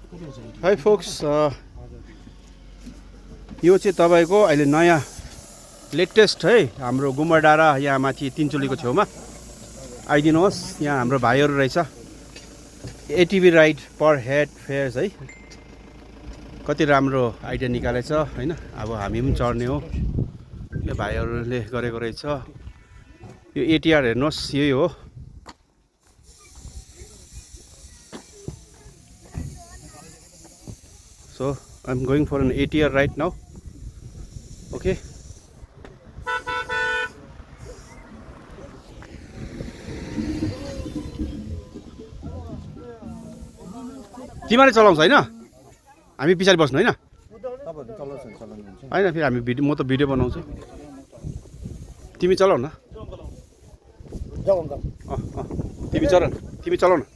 High focus, यो चाहिँ तपाईँको अहिले नयाँ लेटेस्ट है हाम्रो गुम्बा डाँडा यहाँ माथि तिनचुलीको छेउमा आइदिनुहोस्। यहाँ हाम्रो भाइहरू रहेछ। एटिभी राइड पर हेड फेयर्स है, कति राम्रो आइडिया निकालेछ होइन। अब हामी पनि चढ्ने हो, यो भाइहरूले गरेको रहेछ। यो एटिआर हेर्नुहोस्, यही हो। So I'm going for an ATR right now. Okay. तिमीले चलाउँछ हैन, हामी पछाडि बस्नु हैन। हैन फेरि हामी भिडियो, म त भिडियो बनाउँछु, तिमी चलाउ न। तिमी चलाउ न।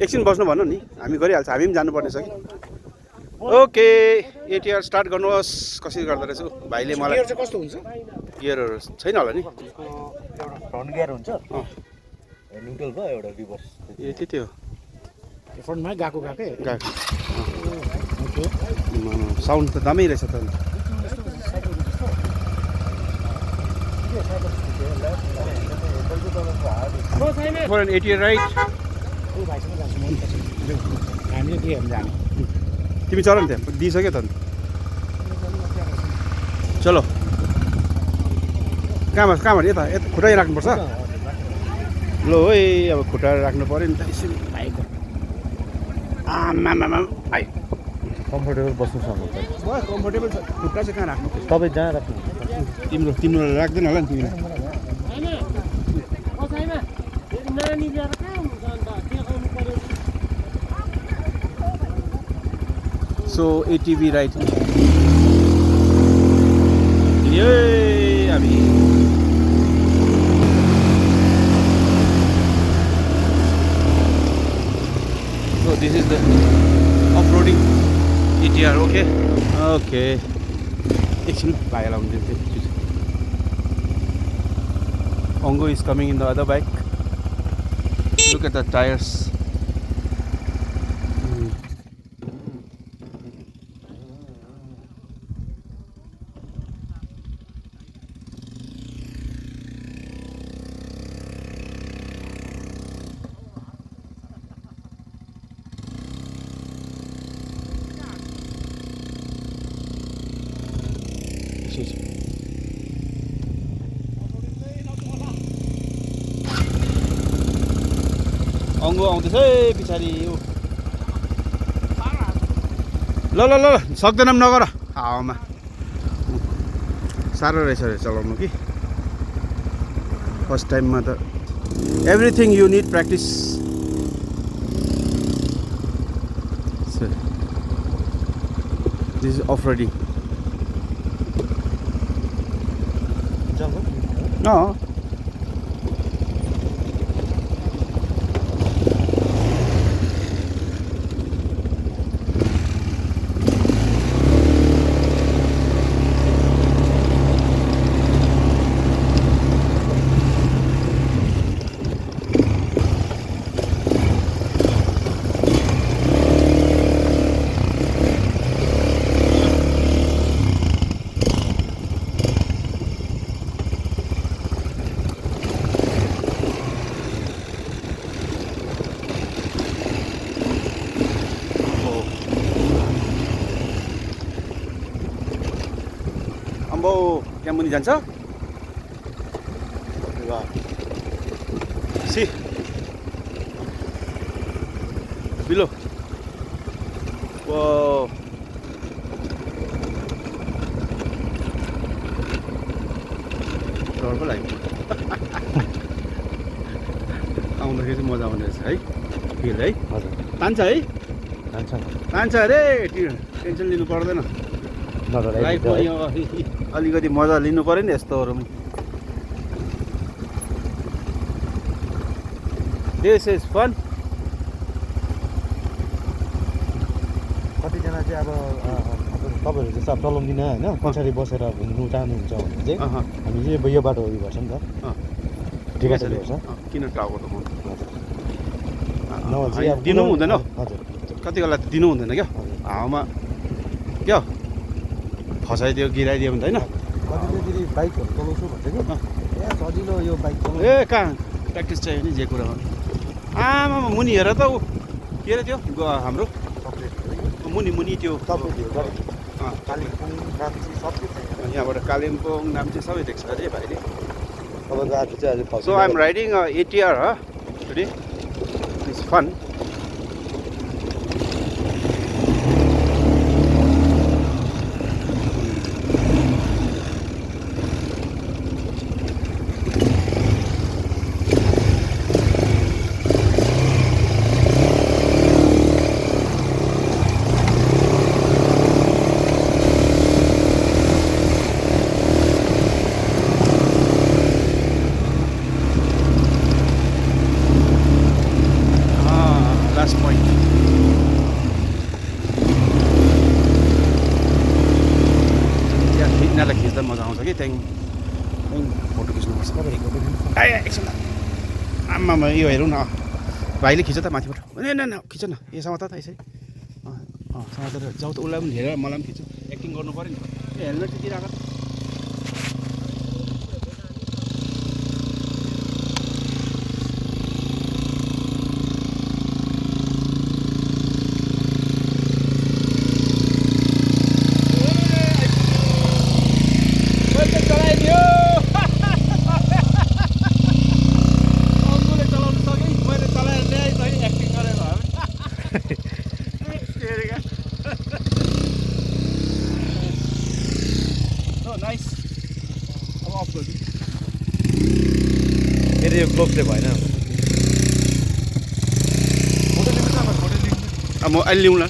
एकछिन बस्नु भन्नु नि, हामी गरिहाल्छ, हामी पनि जानुपर्ने छ कि। ओके, एटिआर स्टार्ट गर्नुहोस्। कसरी गर्दो रहेछ भाइले मलाई। गियर चाहिँ कस्तो हुन्छ? गियरहरू छैन होला नि। एउटा फ्रन्ट गियर हुन्छ, न्युट्रल भयो, एउटा रिभर्स। ए त्यति हो। फ्रन्टमै गएको साउन्ड त दामी रहेछ त। For an ATR ride. हामीले के हेर्नु जाने? तिमी चल नि, त्यहाँ दिइसक्यो त। चलो, कहाँबाट यता खुट्टा राख्नुपर्छ। ल है, अब खुट्टा राख्नु पऱ्यो नि त यसरी भाइको। आमामामा भाइ कम्फर्टेबल बस्नु सक्नुहुन्छ। भयो कम्फर्टेबल छ। खुट्टा चाहिँ कहाँ राख्नु? तपाईँ जहाँ राख्नु। तिम्रो राख्दैन होला नि तिमीले। So ATV ride. Yay, Abhi. So this is the off-roading ATR. Okay. Okay. Actually, Ongo is coming in the other bike. Look at the tires. अङ्गो आउँदैछ है पछाडि। ल ल ल सक्दैनौँ, नगर हावामा। साह्रो रहेछ अरे चलाउनु कि, फर्स्ट टाइममा त। Everything you need practice. This is off roading. अम्बो त्यहाँ मुनि जान्छ। सी बिलो वो डर पो लाग्यो। आउँदाखेरि चाहिँ मजा आउने रहेछ है, फिल है। हजुर, तान्छ है, तान्छ अरे, टेन्सन लिनु पर्दैन। लाइफमा यो अलिकति मजा लिनु पऱ्यो नि यस्तोहरूमा। This is fun. कतिजना चाहिँ अब तपाईँहरू चाहिँ अब चलाउँदिनँ होइन, पछाडि बसेर घुम्नु चाहनुहुन्छ भने चाहिँ हामी चाहिँ यो बाटो उयो गर्छ नि त, ठिकै छ। किन टाउको त म नभए चाहिँ अब दिनु पनि हुँदैन हजुर कति बेला दिनु हुँदैन क्या हजुर हावामा क्या फसाइदियो गिराइदियो भने त होइन कतिले फेरि बाइकहरू चलाउँछु भन्छ कि ए सजिलो यो बाइक चलाउनु ए कहाँ प्र्याक्टिस चाहियो नि जे कुरामा आमामा मुनि हेर त ऊ के अरे त्यो हाम्रो मुनि मुनि त्यो कालिम्पोङ नाम्ची सबै छ यहाँबाट कालिम्पोङ नाम्ची सबै देख्छ अरे भाइले तपाईँको आज चाहिँ आज first so I am riding ATR today it's fun last point त्यहाँ यिनीहरूलाई खिच्दा मजा आउँछ कि त्यहाँदेखि फोटो खिच्नुपर्छ ए एकछिन आमामा यो हेरौँ न भाइले खिच त माथिबाट न खिच न यो समात त यसरी समातेर जाउँ त उसलाई पनि हेरेर मलाई पनि खिच्छु एक्टिङ गर्नु पऱ्यो नि ए हेलमेट चाहिँ दिइरहेको नाइस अब अफ गरिदिउँ फेरि यो ब्लक चाहिँ भएन म अहिले ल्याउँला